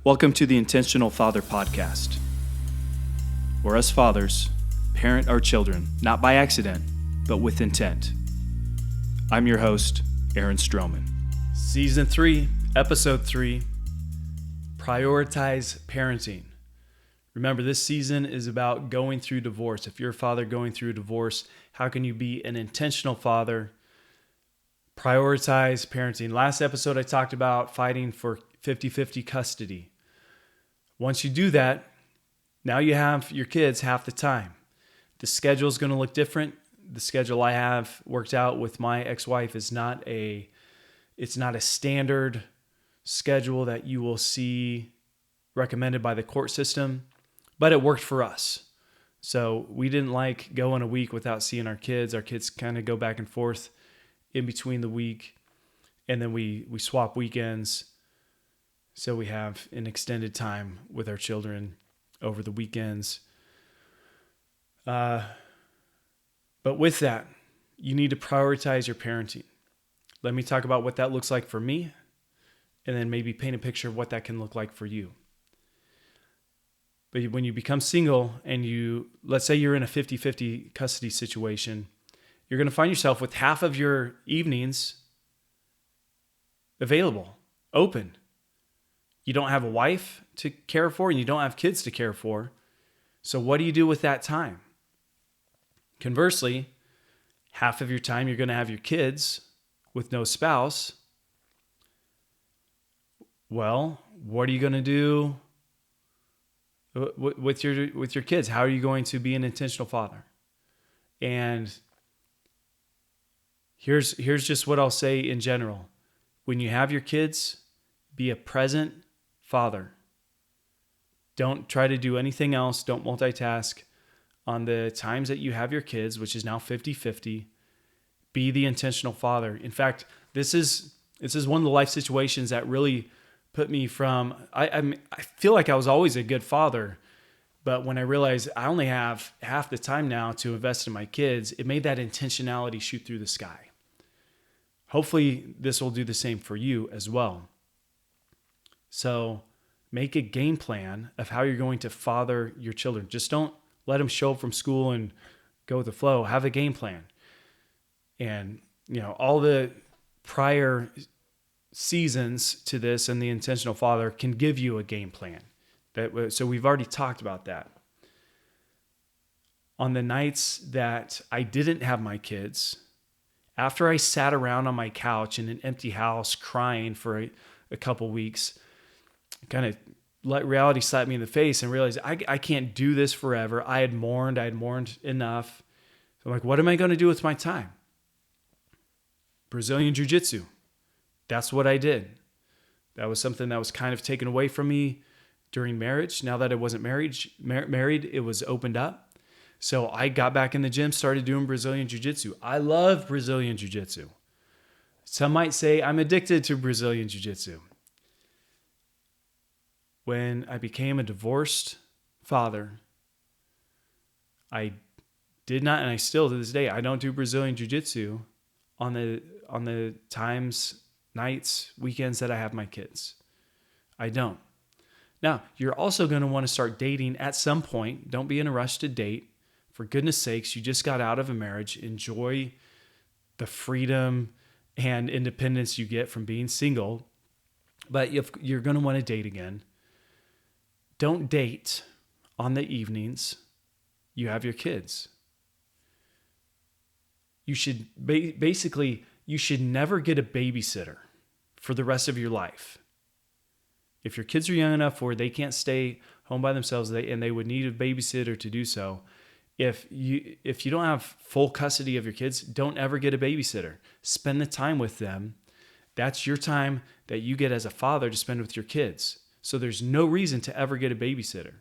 Welcome to the Intentional Father Podcast, where us fathers parent our children, not by accident, but with intent. I'm your host, Aaron Stroman. Season 3, Episode 3, Prioritize Parenting. Remember, this season is about going through divorce. If you're a father going through a divorce, how can you be an intentional father? Prioritize parenting. Last episode, I talked about fighting for 50-50 custody. Once you do that, now you have your kids half the time. The schedule is going to look different. The schedule I have worked out with my ex-wife is not a standard schedule that you will see recommended by the court system, but it worked for us. So we didn't like going a week without seeing our kids. Our kids kind of go back and forth in between the week, and then we swap weekends. So we have an extended time with our children over the weekends. But with that, you need to prioritize your parenting. Let me talk about what that looks like for me, and then maybe paint a picture of what that can look like for you. But when you become single and let's say you're in a 50-50 custody situation, you're going to find yourself with half of your evenings available, open. You don't have a wife to care for and you don't have kids to care for. So what do you do with that time? Conversely, half of your time you're going to have your kids with no spouse. Well, what are you going to do with your kids? How are you going to be an intentional father? And here's just what I'll say in general. When you have your kids, be a present father. Don't try to do anything else. Don't multitask. On the times that you have your kids, which is now 50-50, be the intentional father. In fact, this is one of the life situations that really put me from, I feel like I was always a good father, but when I realized I only have half the time now to invest in my kids, it made that intentionality shoot through the sky. Hopefully this will do the same for you as well. So make a game plan of how you're going to father your children. Just don't let them show up from school and go with the flow. Have a game plan. And, all the prior seasons to this and the intentional father can give you a game plan. So we've already talked about that. On the nights that I didn't have my kids, after I sat around on my couch in an empty house crying for a couple weeks, kind of let reality slap me in the face and realize I can't do this forever. I had mourned enough. So I'm like, what am I going to do with my time? Brazilian Jiu-Jitsu. That's what I did. That was something that was kind of taken away from me during marriage. Now that I wasn't married, it was opened up. So I got back in the gym, started doing Brazilian Jiu-Jitsu. I love Brazilian Jiu-Jitsu. Some might say I'm addicted to Brazilian Jiu-Jitsu. When I became a divorced father, I did not, and I still to this day, I don't do Brazilian Jiu-Jitsu on the times, nights, weekends that I have my kids. I don't. Now, you're also going to want to start dating at some point. Don't be in a rush to date. For goodness sakes, you just got out of a marriage. Enjoy the freedom and independence you get from being single. But if you're going to want to date again, don't date on the evenings you have your kids. You should you should never get a babysitter for the rest of your life. If your kids are young enough where they can't stay home by themselves and they would need a babysitter to do so, if you don't have full custody of your kids, don't ever get a babysitter. Spend the time with them. That's your time that you get as a father to spend with your kids. So there's no reason to ever get a babysitter.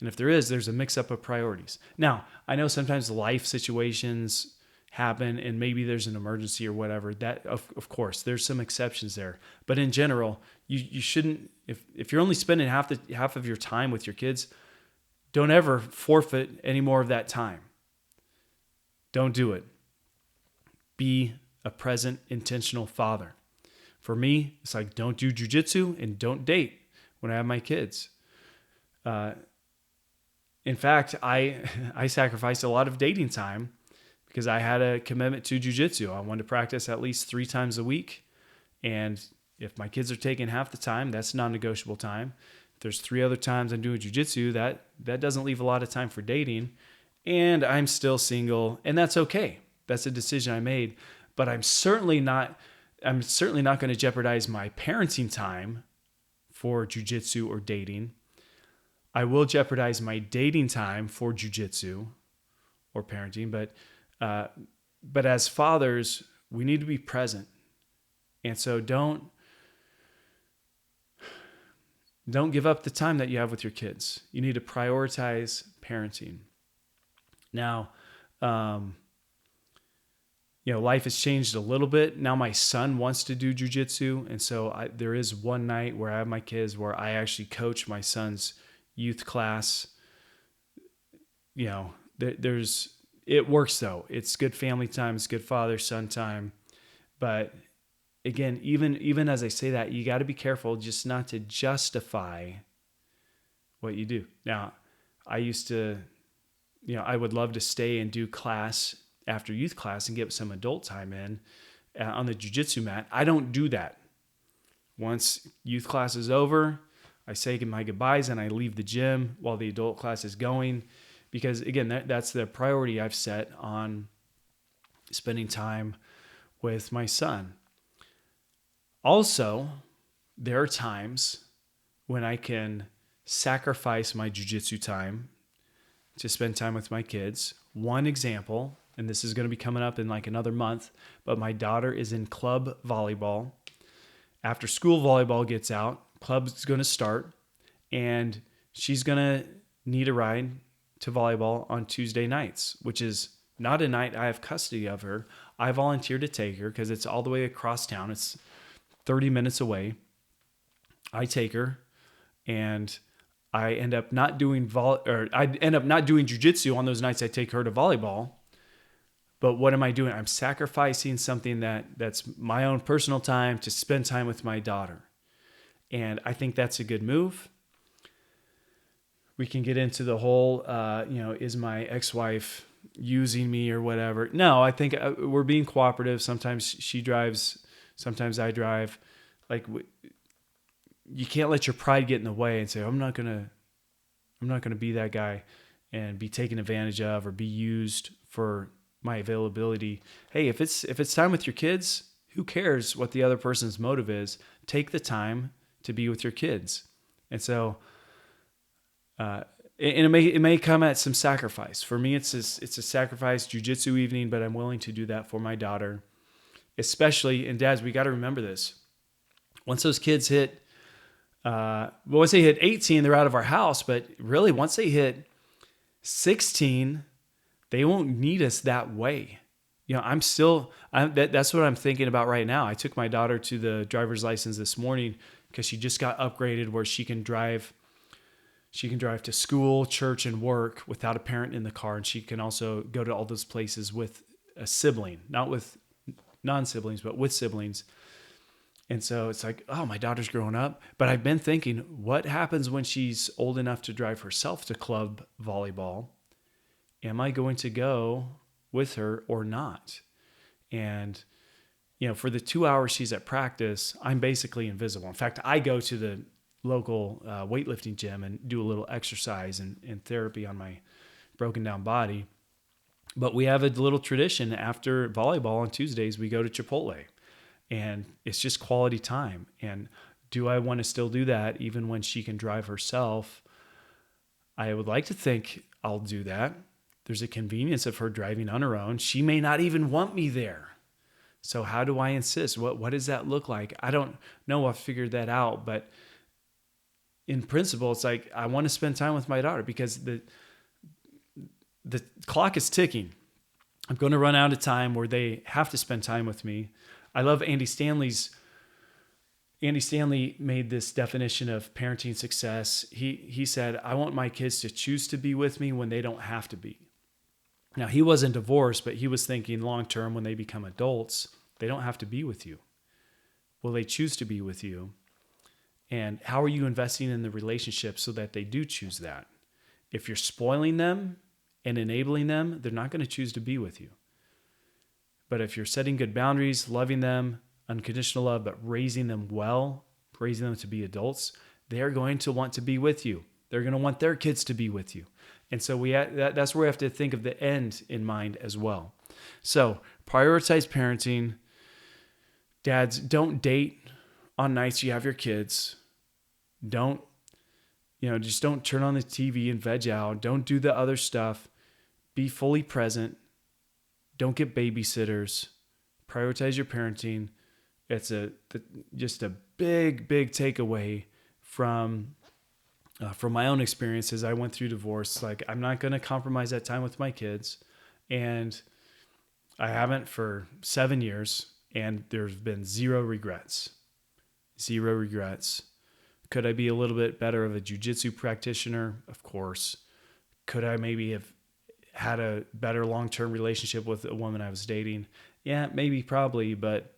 And if there is, there's a mix-up of priorities. Now, I know sometimes life situations happen and maybe there's an emergency or whatever. That, of course, there's some exceptions there. But in general, you shouldn't, if you're only spending half of your time with your kids, don't ever forfeit any more of that time. Don't do it. Be a present, intentional father. For me, it's like, don't do jujitsu and don't date. when I have my kids. In fact, I sacrificed a lot of dating time because I had a commitment to jujitsu. I wanted to practice at least 3 times a week. And if my kids are taking half the time, that's non-negotiable time. If there's 3 other times I'm doing jujitsu, that doesn't leave a lot of time for dating. And I'm still single, and that's okay. That's a decision I made. But I'm certainly not going to jeopardize my parenting time for jujitsu or dating. I will jeopardize my dating time for jujitsu or parenting, but as fathers, we need to be present. And so don't give up the time that you have with your kids. You need to prioritize parenting. Now, life has changed a little bit. Now my son wants to do jujitsu. And so there is one night where I have my kids where I actually coach my son's youth class. It works though. It's good family time. It's good father-son time. But again, even as I say that, you got to be careful just not to justify what you do. Now, I used to, I would love to stay and do class after youth class and get some adult time in on the jiu-jitsu mat. I don't do that. Once youth class is over, I say my goodbyes and I leave the gym while the adult class is going, because again, that's the priority I've set on spending time with my son. Also, there are times when I can sacrifice my jiu-jitsu time to spend time with my kids. One example, and this is going to be coming up in like another month, but my daughter is in club volleyball. After school volleyball gets out, club's going to start, and she's going to need a ride to volleyball on Tuesday nights, which is not a night I have custody of her. I volunteered to take her because it's all the way across town. It's 30 minutes away. I take her, and I end up not doing jujitsu on those nights I take her to volleyball. But what am I doing? I'm sacrificing something that's my own personal time to spend time with my daughter. And I think that's a good move. We can get into the whole, is my ex-wife using me or whatever? No, I think we're being cooperative. Sometimes she drives, sometimes I drive. Like, you can't let your pride get in the way and say, I'm not gonna be that guy and be taken advantage of or be used for my availability. Hey, if it's time with your kids, who cares what the other person's motive is? Take the time to be with your kids. And so, and it may come at some sacrifice. For me, it's a sacrifice jiu-jitsu evening, but I'm willing to do that for my daughter. Especially, and dads, we got to remember this. Once those kids hit, once they hit 18, they're out of our house. But really, once they hit 16, they won't need us that way. That's what I'm thinking about right now. I took my daughter to the driver's license this morning because she just got upgraded where she can drive to school, church, and work without a parent in the car. And she can also go to all those places with a sibling, not with non-siblings, but with siblings. And so it's like, oh, my daughter's growing up. But I've been thinking, what happens when she's old enough to drive herself to club volleyball? Am I going to go with her or not? And, for the 2 hours she's at practice, I'm basically invisible. In fact, I go to the local weightlifting gym and do a little exercise and therapy on my broken down body. But we have a little tradition after volleyball on Tuesdays, we go to Chipotle, and it's just quality time. And do I want to still do that even when she can drive herself? I would like to think I'll do that. There's a convenience of her driving on her own. She may not even want me there. So how do I insist? What does that look like? I don't know. I've figured that out. But in principle, it's like I want to spend time with my daughter because the clock is ticking. I'm going to run out of time where they have to spend time with me. I love Andy Stanley made this definition of parenting success. He said, I want my kids to choose to be with me when they don't have to be. Now, he wasn't divorced, but he was thinking long-term when they become adults, they don't have to be with you. Will they choose to be with you? And how are you investing in the relationship so that they do choose that? If you're spoiling them and enabling them, they're not going to choose to be with you. But if you're setting good boundaries, loving them, unconditional love, but raising them well, raising them to be adults, they're going to want to be with you. They're going to want their kids to be with you. And so that's where we have to think of the end in mind as well. So prioritize parenting. Dads, don't date on nights you have your kids. Just don't turn on the TV and veg out. Don't do the other stuff. Be fully present. Don't get babysitters. Prioritize your parenting. It's just a big takeaway from my own experiences. I went through divorce. Like, I'm not going to compromise that time with my kids. And I haven't for 7 years. And there's been zero regrets. Zero regrets. Could I be a little bit better of a jiu-jitsu practitioner? Of course. Could I maybe have had a better long-term relationship with a woman I was dating? Yeah, maybe, probably. But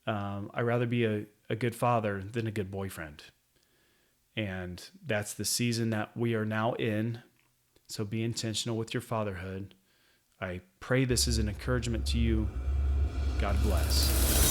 I'd rather be a good father than a good boyfriend. And that's the season that we are now in. So be intentional with your fatherhood. I pray this is an encouragement to you. God bless.